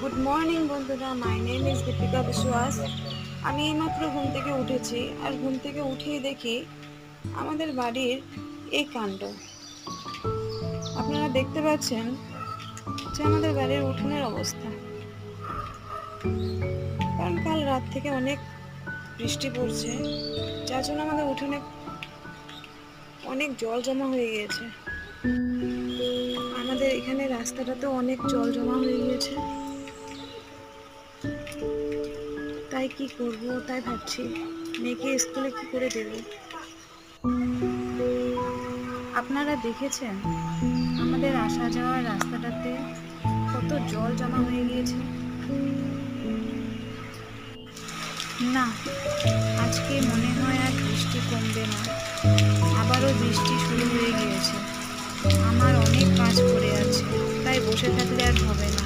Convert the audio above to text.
Good morning বন্ধুরা, my name is Deepika বিশ্বাস। আমি এইমাত্র ঘুম থেকে উঠেছি, আর ঘুম থেকে উঠেই দেখি আমাদের বাড়ির এই কাণ্ড। আপনারা দেখতে পাচ্ছেন যে আমাদের বাড়ির উঠোনের অবস্থা। কারণ কাল রাত থেকে অনেক বৃষ্টি পড়ছে, যার জন্য আমাদের উঠোনে অনেক জল জমা হয়ে গিয়েছে। আমাদের এখানে রাস্তাটাতেও অনেক জল জমা হয়ে গিয়েছে। তাই কি করব, তাই ভাবছি মেয়েকে স্কুলে কি করে দেব। আপনারা দেখেছেন আমাদের আসা যাওয়ার রাস্তাটাতে কত জল জমা হয়ে গিয়েছে। না, আজকে মনে হয় আর বৃষ্টি কমবে না, আবারও বৃষ্টি শুরু হয়ে গিয়েছে। আমার অনেক কাজ পড়ে আছে, তাই বসে থাকলে আর হবে না।